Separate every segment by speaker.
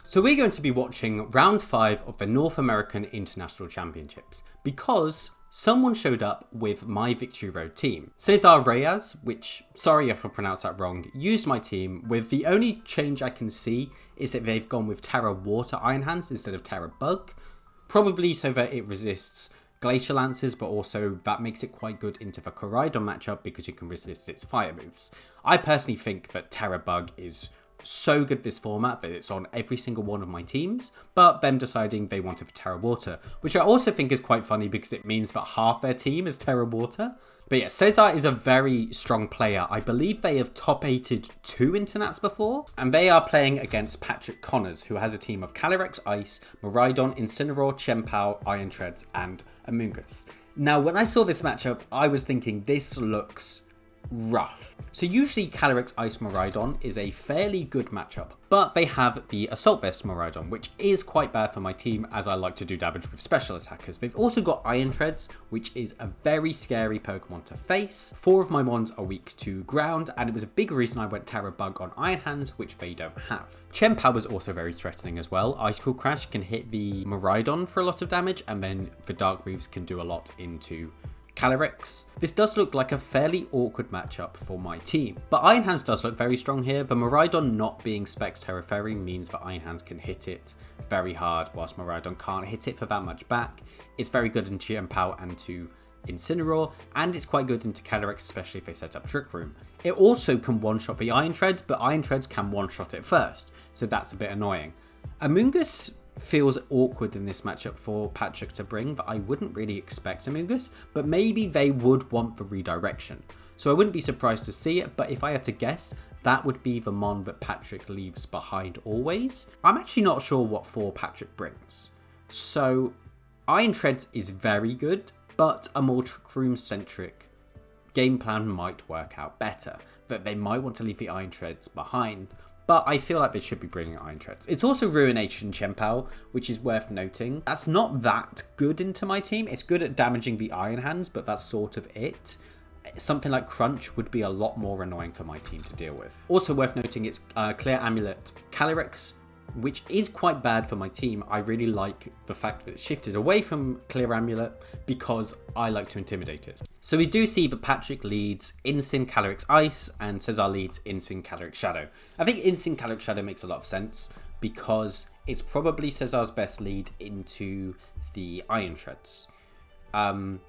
Speaker 1: So we're going to be watching round 5 of the North American International Championships because someone showed up with my Victory Road team. Cesar Reyes, which, sorry if I pronounced that wrong, used my team with the only change I can see is that they've gone with Terra Water Iron Hands instead of Terra Bug. Probably so that it resists Glacial Lances, but also that makes it quite good into the Miraidon matchup because you can resist its fire moves. I personally think that Terra Bug is so good this format that it's on every single one of my teams, but them deciding they wanted Terra Water, which I also think is quite funny because it means that half their team is Terra Water. But yeah, Cesar is a very strong player. I believe they have top 8'd 2 internats before, and they are playing against Patrick Connors, who has a team of Calyrex Ice, Miraidon Incineroar, Chien, Iron Treads, and amoonguss. Now, when I saw this matchup, I was thinking this looks rough. So usually Calyrex Ice Miraidon is a fairly good matchup, but they have the Assault Vest Miraidon, which is quite bad for my team as I like to do damage with special attackers. They've also got Iron Treads, which is a very scary Pokemon to face. 4 of my mons are weak to ground, and it was a big reason I went Terra Bug on Iron Hands, which they don't have. Chien was also very threatening as well. Icicle Crash can hit the Miraidon for a lot of damage, and then the Dark Moves can do a lot into Calyrex. This does look like a fairly awkward matchup for my team, but Iron Hands does look very strong here. The Miraidon not being Specs Terra Fairy means that Iron Hands can hit it very hard, whilst Miraidon can't hit it for that much back. It's very good in Chien and to Incineroar, and it's quite good into Calyrex, especially if they set up Trick Room. It also can one-shot the Iron Treads, but Iron Treads can one-shot it first, so that's a bit annoying. amoonguss feels awkward in this matchup for Patrick to bring, but I wouldn't really expect amoonguss, but maybe they would want the redirection. So I wouldn't be surprised to see it, but if I had to guess, that would be the mon that Patrick leaves behind always. I'm actually not sure what 4 Patrick brings. So Iron Treads is very good, but a more Trick Room centric game plan might work out better, that they might want to leave the Iron Treads behind. But I feel like they should be bringing Iron Treads. It's also Ruination Chien, which is worth noting. That's not that good into my team. It's good at damaging the Iron Hands, but that's sort of it. Something like Crunch would be a lot more annoying for my team to deal with. Also worth noting, it's Clear Amulet Calyrex, which is quite bad for my team. I really like the fact that it shifted away from Clear Amulet because I like to intimidate it. So we do see that Patrick leads Incin Calyrex Ice and Cesar leads Incin Calyrex Shadow. I think Incin Calyrex Shadow makes a lot of sense because it's probably Cesar's best lead into the Iron Treads. And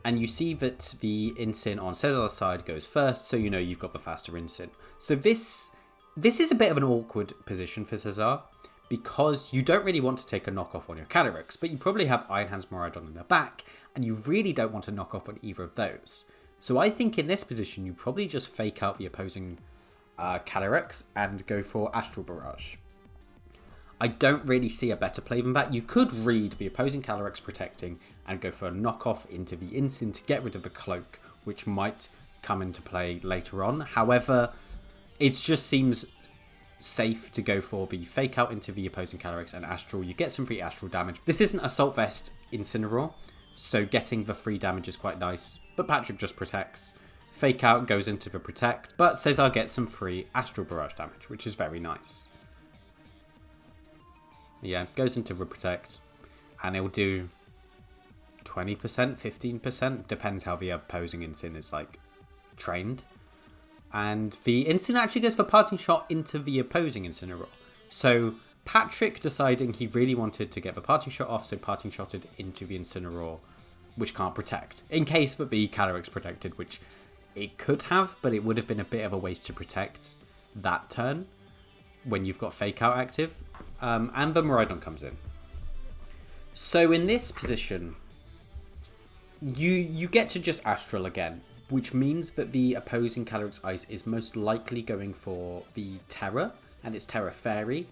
Speaker 1: you see that the Incin on Cesar's side goes first, so you know you've got the faster Incin. So this is a bit of an awkward position for Cesar because you don't really want to take a knockoff on your Calyrex, but you probably have Iron Hands Miraidon in the back, and you really don't want to knock off on either of those. So I think in this position, you probably just fake out the opposing Calyrex and go for Astral Barrage. I don't really see a better play than that. You could read the opposing Calyrex protecting and go for a knockoff into the Incin to get rid of the Cloak, which might come into play later on. However, it just seems safe to go for the fake out into the opposing Calyrex and Astral. You get some free Astral damage. This isn't Assault Vest Incineroar, so getting the free damage is quite nice, but Patrick just protects. Fake out goes into the protect, but Cesar gets some free Astral Barrage damage, which is very nice. Yeah, goes into the protect, and it'll do 20%, 15%, depends how the opposing Incin is like trained. And the Incin actually goes for Parting Shot into the opposing Incineroar. So Patrick deciding he really wanted to get the Parting Shot off, so Parting Shotted into the Incineroar, which can't protect. In case that the Calyrex protected, which it could have, but it would have been a bit of a waste to protect that turn when you've got Fake Out active. And the Miraidon comes in. So in this position, you get to just Astral again, which means that the opposing Calyrex Ice is most likely going for the Terra, and it's Terra Fairy.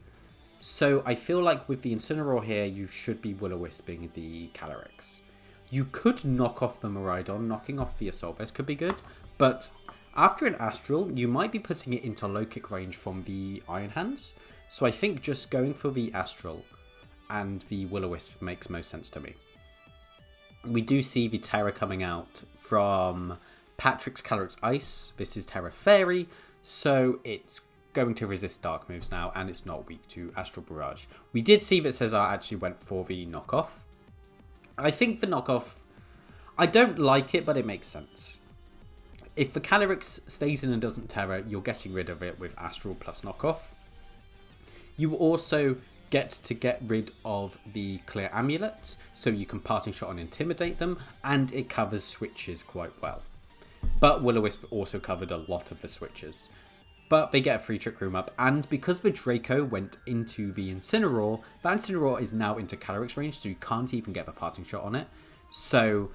Speaker 1: So I feel like with the Incineroar here, you should be Will-O-Wisping the Calyrex. You could knock off the Miraidon, knocking off the Assault Vest could be good, but after an Astral, you might be putting it into low kick range from the Iron Hands. So I think just going for the Astral and the Will-O-Wisp makes most sense to me. We do see the Terra coming out from Patrick's Calyrex Ice. This is Terra Fairy, so it's going to resist dark moves now, and it's not weak to Astral Barrage. We did see that Cesar actually went for the knockoff. I think the knockoff, I don't like it, but it makes sense. If the Calyrex stays in and doesn't Terra, you're getting rid of it with Astral plus knockoff. You also get rid of the Clear Amulet, so you can Parting Shot and Intimidate them, and it covers switches quite well. But Will-O-Wisp also covered a lot of the switches. But they get a free Trick Room up, and because the Draco went into the Incineroar, that Incineroar is now into Calyrex range, so you can't even get the Parting Shot on it. So,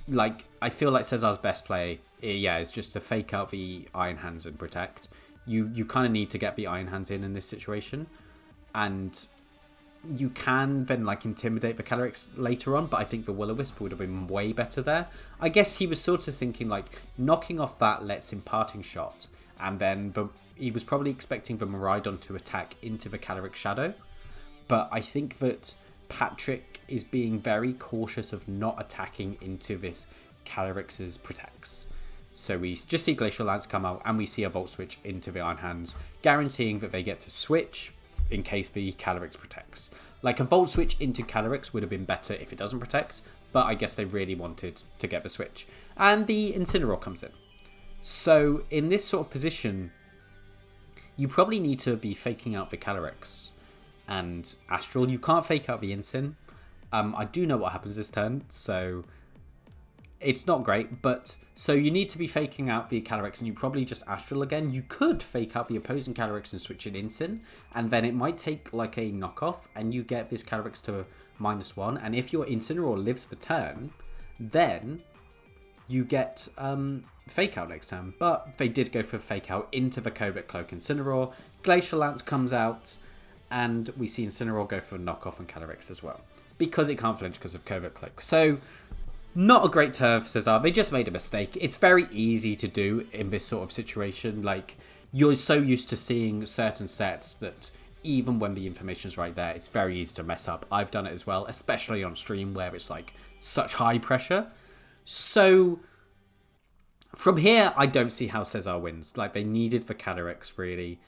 Speaker 1: like, I feel like Cesar's best play, yeah, is just to fake out the Iron Hands and Protect. You kind of need to get the Iron Hands in this situation, and you can then like intimidate the Calyrex later on, but I think the Will-O-Wisp would have been way better there. I guess he was sort of thinking like knocking off that lets him Parting Shot, and then he was probably expecting the Miraidon to attack into the Calyrex Shadow, but I think that Patrick is being very cautious of not attacking into this Calyrex's Protects. So we just see Glacial Lance come out, and we see a Volt Switch into the Iron Hands, guaranteeing that they get to switch in case the Calyrex protects. Like a Volt Switch into Calyrex would have been better if it doesn't protect, but I guess they really wanted to get the switch. And the Incineroar comes in. So in this sort of position, you probably need to be faking out the Calyrex and Astral. You can't fake out the Incin. I do know what happens this turn, so it's not great, but so you need to be faking out the Calyrex, and you probably just Astral again. You could fake out the opposing Calyrex and switch it Incin, and then it might take like a knockoff, and you get this Calyrex to -1, and if your Incineroar lives the turn, then you get fake out next turn. But they did go for fake out into the Covert Cloak Incineroar. Glacial Lance comes out, and we see Incineroar go for knockoff and Calyrex as well, because it can't flinch because of Covert Cloak. So not a great turn for Cesar. They just made a mistake. It's very easy to do in this sort of situation. Like, you're so used to seeing certain sets that even when the information's right there, it's very easy to mess up. I've done it as well, especially on stream where it's like such high pressure. So from here, I don't see how Cesar wins. Like, they needed the Calyrex, really.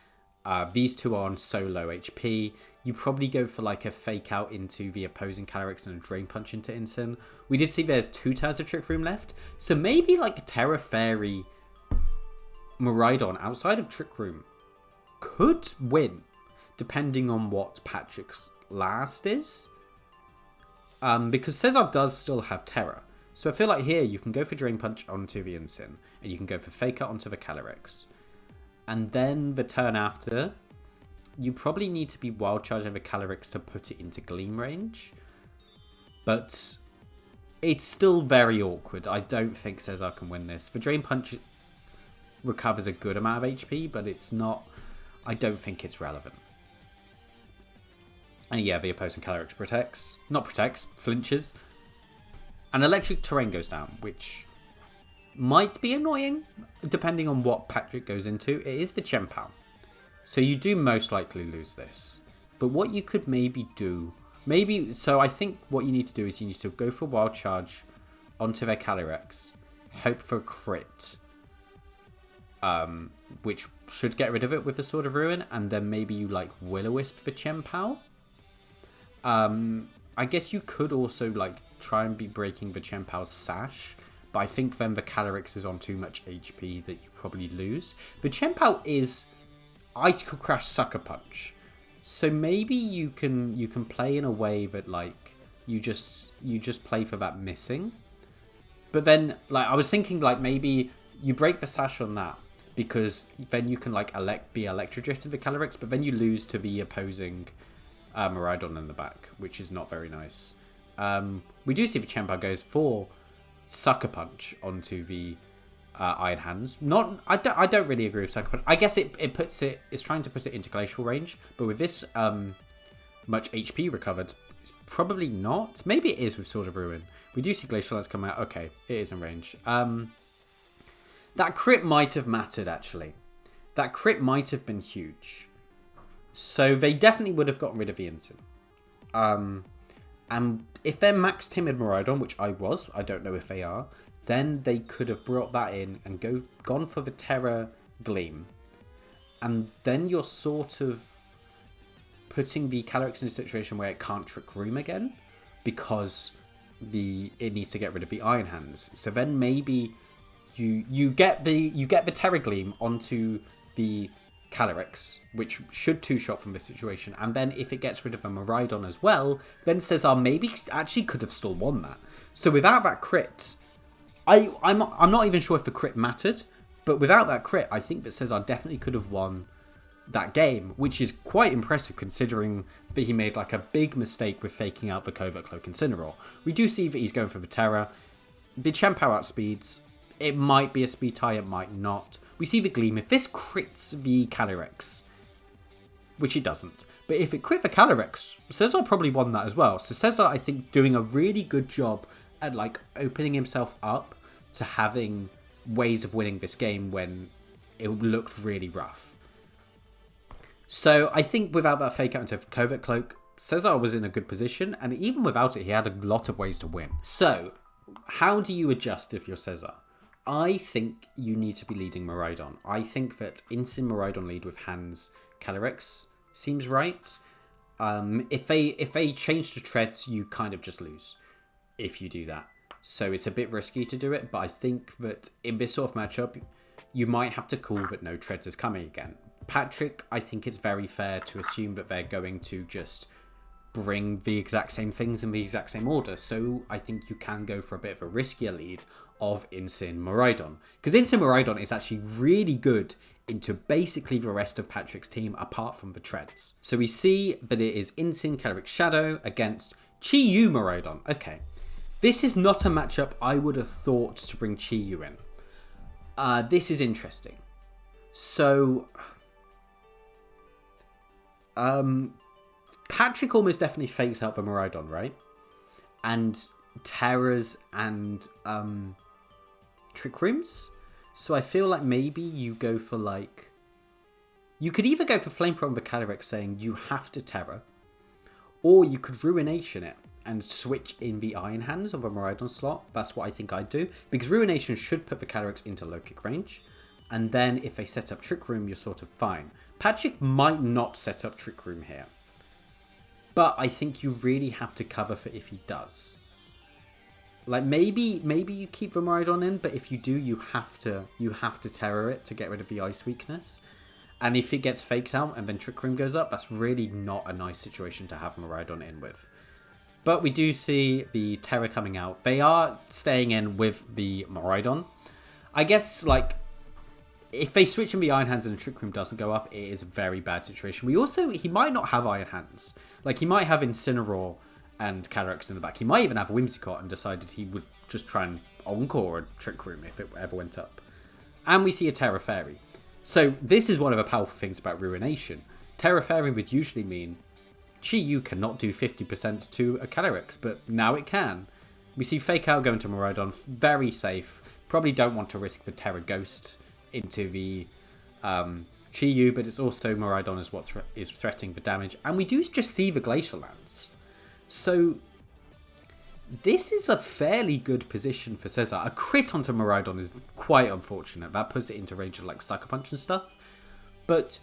Speaker 1: These two are on so low HP. You probably go for like a fake out into the opposing Calyrex and a Drain Punch into Incin. We did see there's 2 turns of Trick Room left. So maybe like a Terra Fairy Miraidon outside of Trick Room could win, depending on what Patrick's last is. Because Cesar does still have Terra. So I feel like here you can go for Drain Punch onto the Incin, and you can go for fake out onto the Calyrex. And then the turn after, you probably need to be Wild Charging the Calyrex to put it into Gleam range. But it's still very awkward. I don't think Cesar can win this. The Drain Punch recovers a good amount of HP, but it's not... I don't think it's relevant. And yeah, the opposing Calyrex protects. Not protects, flinches. And Electric Terrain goes down, which might be annoying, depending on what Patrick goes into. It is the Chien-Pao, so you do most likely lose this. But what you could maybe do, so I think what you need to do is you need to go for Wild Charge onto their Calyrex, hope for a crit, which should get rid of it with the Sword of Ruin, and then maybe you like Will-O-Wisp for Chien-Pao. I guess you could also like try and be breaking the Chien-Pao's Sash, but I think then the Calyrex is on too much HP that you probably lose. The Chien-Pao is Icicle Crash Sucker Punch, so maybe you can play in a way that like you just play for that missing. But then like I was thinking like maybe you break the Sash on that, because then you can like be Electro Drift to the Calyrex, but then you lose to the opposing Miraidon in the back, which is not very nice. We do see the Chien-Pao goes for Sucker Punch onto the Iron Hands. I don't really agree with Sucker Punch. I guess it's trying to put it into Glacial range, but with this much HP recovered, it's probably not. Maybe it is with Sword of Ruin. We do see Glacial Lance come out. Okay, it is in range. That crit might have mattered, actually. That crit might have been huge. So they definitely would have gotten rid of the Incin. And if they're Max Timid Miraidon, which I don't know if they are, then they could have brought that in and gone for the Terra Gleam. And then you're sort of putting the Calyrex in a situation where it can't Trick Room again because it needs to get rid of the Iron Hands. So then maybe you get the Terra Gleam onto the Calyrex, which should two-shot from this situation, and then if it gets rid of a Miraidon as well, then Cesar maybe actually could have still won that. So without that crit, I'm not even sure if the crit mattered, but without that crit, I think that Cesar definitely could have won that game, which is quite impressive considering that he made like a big mistake with faking out the Covert Cloak Incineroar. We do see that he's going for the Terra. The Chien power outspeeds. It might be a speed tie, it might not. We see the Gleam. If this crits the Calyrex, which it doesn't, but if it crit the Calyrex, Cesar probably won that as well. So Cesar, I think, doing a really good job at like opening himself up to having ways of winning this game when it looked really rough. So I think without that fake out into Covert Cloak, Cesar was in a good position, and even without it, he had a lot of ways to win. So how do you adjust if you're Cesar? I think you need to be leading Miraidon. I think that Miraidon lead with hands Calyrex seems right. If they change to treads, you kind of just lose if you do that. So it's a bit risky to do it, but I think that in this sort of matchup, you might have to call that no treads is coming again. Patrick, I think it's very fair to assume that they're going to just bring the exact same things in the exact same order. So I think you can go for a bit of a riskier lead of Miraidon. Because Miraidon is actually really good into basically the rest of Patrick's team apart from the treads. So we see that it is Calyrex Shadow against Chi Miraidon. Okay. This is not a matchup I would have thought to bring Chi in. This is interesting. So Patrick almost definitely fakes out the Miraidon, right? And Terras and Trick Rooms. So I feel like maybe you go for like... You could either go for Flamethrower on the Calyrex saying you have to Terra, or you could Ruination it and switch in the Iron Hands of a Miraidon slot. That's what I think I'd do. Because Ruination should put the Calyrex into low kick range. And then if they set up Trick Room, you're sort of fine. Patrick might not set up Trick Room here. But I think you really have to cover for if he does. Like maybe you keep the Miraidon in, but if you do, you have to Terror it to get rid of the ice weakness. And if it gets faked out and then Trick Room goes up, that's really not a nice situation to have Miraidon in with. But we do see the Terror coming out. They are staying in with the Miraidon. I guess, like, if they switch in the Iron Hands and the Trick Room doesn't go up, it is a very bad situation. He might not have Iron Hands. Like, he might have Incineroar and Calyrex in the back. He might even have Whimsicott and decided he would just try and Encore a Trick Room if it ever went up. And we see a Terra Fairy. So this is one of the powerful things about Ruination. Terra Fairy would usually mean Chi cannot do 50% to a Calyrex, but now it can. We see Fake Out going to Miraidon, very safe. Probably don't want to risk the Terra Ghost into the Chi, but it's also Miraidon is what is threatening the damage. And we do just see the Glacial Lance. So this is a fairly good position for Cesar. A crit onto Miraidon is quite unfortunate. That puts it into range of like Sucker Punch and stuff. But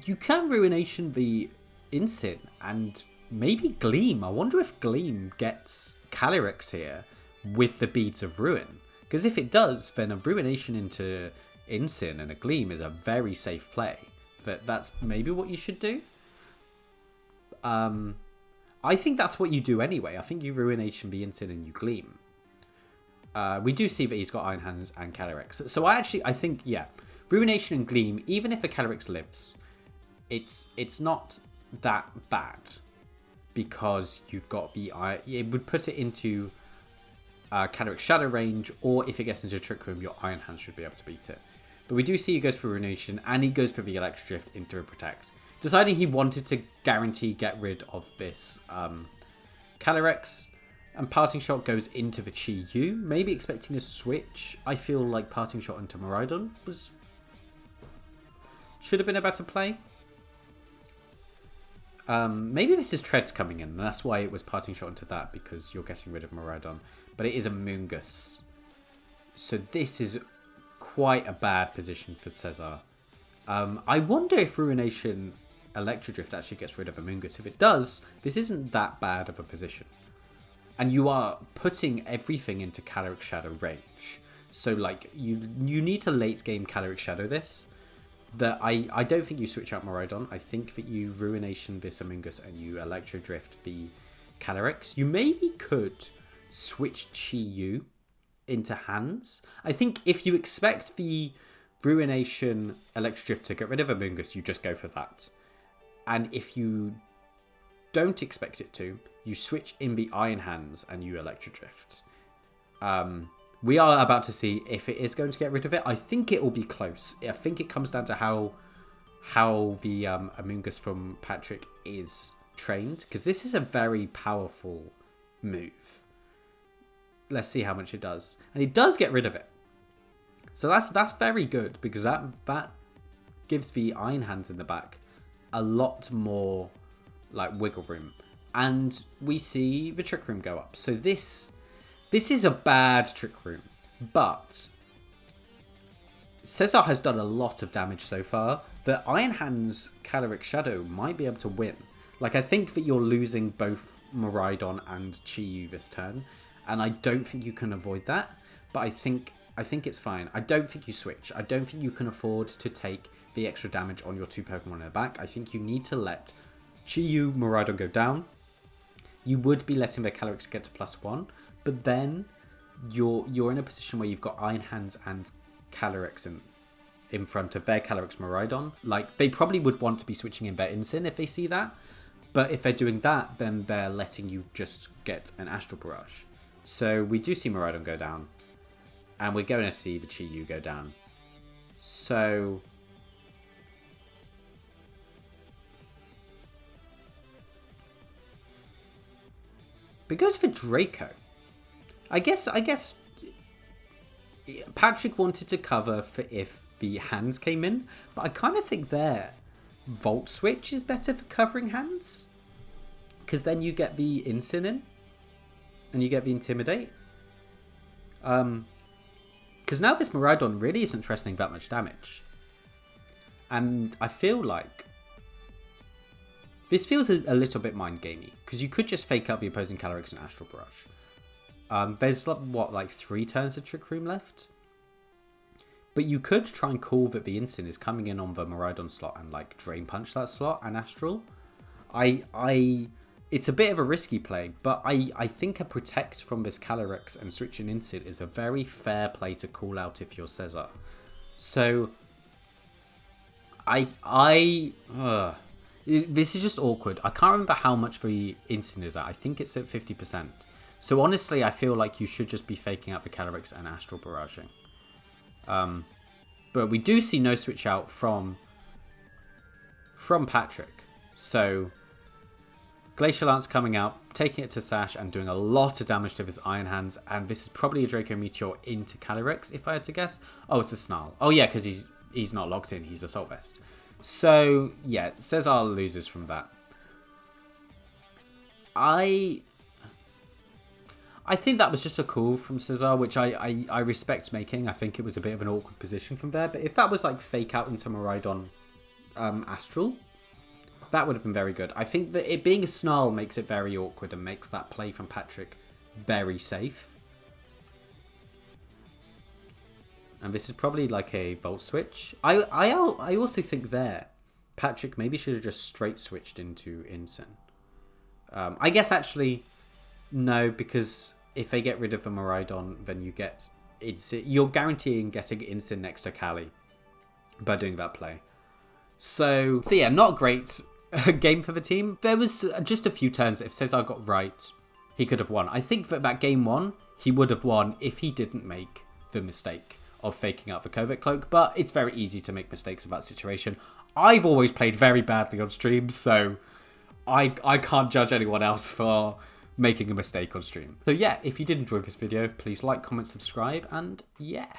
Speaker 1: you can Ruination the Incin and maybe Gleam. I wonder if Gleam gets Calyrex here with the Beads of Ruin. Because if it does, then a Ruination into Incin and a Gleam is a very safe play. That's maybe what you should do. I think that's what you do anyway. I think you Ruination the Incin and you Gleam. We do see that he's got Iron Hands and Calyrex. So I think, yeah, Ruination and Gleam, even if a Calyrex lives, it's not that bad. Because you've got the... It would put it into Calyrex Shadow range, or if it gets into Trick Room, your Iron Hands should be able to beat it. But we do see he goes for Ruination, and he goes for the Electric Drift into a Protect. Deciding he wanted to guarantee get rid of this Calyrex, and Parting Shot goes into the Chi-Yu. Maybe expecting a switch. I feel like Parting Shot into Miraidon should have been a better play. Maybe this is Treads coming in, and that's why it was Parting Shot into that, because you're getting rid of Miraidon. But it is a Amoonguss. So this is quite a bad position for Cesar. I wonder if Ruination Electrodrift actually gets rid of Amoonguss. If it does, this isn't that bad of a position. And you are putting everything into Calyrex Shadow range. So, like, you need to late game Calyrex Shadow this. That I don't think you switch out Miraidon. I think that you Ruination this Amoonguss and you Electrodrift the Calyrex. You maybe could switch Chi into hands. I think if you expect the Ruination Electrodrift to get rid of Amoonguss, you just go for that. And if you don't expect it to, you switch in the Iron Hands and you Electrodrift. We are about to see if it is going to get rid of it. I think it will be close. I think it comes down to how the Amoonguss from Patrick is trained, because this is a very powerful move. Let's see how much it does. And it does get rid of it. So that's very good, because that gives the Iron Hands in the back a lot more like wiggle room. And we see the Trick Room go up. So this is a bad Trick Room, but Cesar has done a lot of damage so far. The Iron Hands Calyrex Shadow might be able to win. Like, I think that you're losing both Miraidon and Chi this turn, and I don't think you can avoid that. But I think it's fine. I don't think you switch. I don't think you can afford to take the extra damage on your two Pokemon in the back. I think you need to let Chi Miraidon go down. You would be letting their Calyrex get to +1, but then you're in a position where you've got Iron Hands and Calyrex in front of their Calyrex Miraidon. Like, they probably would want to be switching in their Incin if they see that. But if they're doing that, then they're letting you just get an Astral Barrage. So we do see Miraidon go down. And we're going to see the Chi go down. So but it goes for Draco. I guess Patrick wanted to cover for if the hands came in, but I kind of think their Volt Switch is better for covering hands, because then you get the Incin in, and you get the Intimidate. Because now this Miraidon really isn't threatening that much damage, and I feel like this feels a little bit mind-gamey, because you could just fake out the opposing Calyrex and Astral Barrage. There's, what, like 3 turns of Trick Room left? But you could try and call that the Incin is coming in on the Miraidon slot and, like, Drain Punch that slot and Astral. It's a bit of a risky play, but I think a Protect from this Calyrex and switching Incin is a very fair play to call out if you're Cesar. So, this is just awkward. I can't remember how much the Incin is at. I think it's at 50%. So honestly, I feel like you should just be faking out the Calyrex and Astral Barraging. But we do see no switch out from Patrick. So Glacial Lance coming out, taking it to Sash and doing a lot of damage to his Iron Hands. And this is probably a Draco Meteor into Calyrex, if I had to guess. Oh, it's a Snarl. Oh yeah, because he's not locked in. He's Assault Vest. So, yeah, Cesar loses from that. I think that was just a call from Cesar, which I respect making. I think it was a bit of an awkward position from there. But if that was like fake out into Miraidon Astral, that would have been very good. I think that it being a Snarl makes it very awkward and makes that play from Patrick very safe. And this is probably like a Volt Switch. I also think there, Patrick maybe should have just straight switched into Incin. I guess actually, no, because if they get rid of the Miraidon, then you get Incin. You're guaranteeing getting Incin next to Cali by doing that play. So yeah, not great game for the team. There was just a few turns that if Cesar got right, he could have won. I think that game 1, he would have won if he didn't make the mistake of faking out the Covert Cloak, but it's very easy to make mistakes in that situation. I've always played very badly on stream, so I can't judge anyone else for making a mistake on stream. So yeah, if you did enjoy this video, please like, comment, subscribe, and yeah.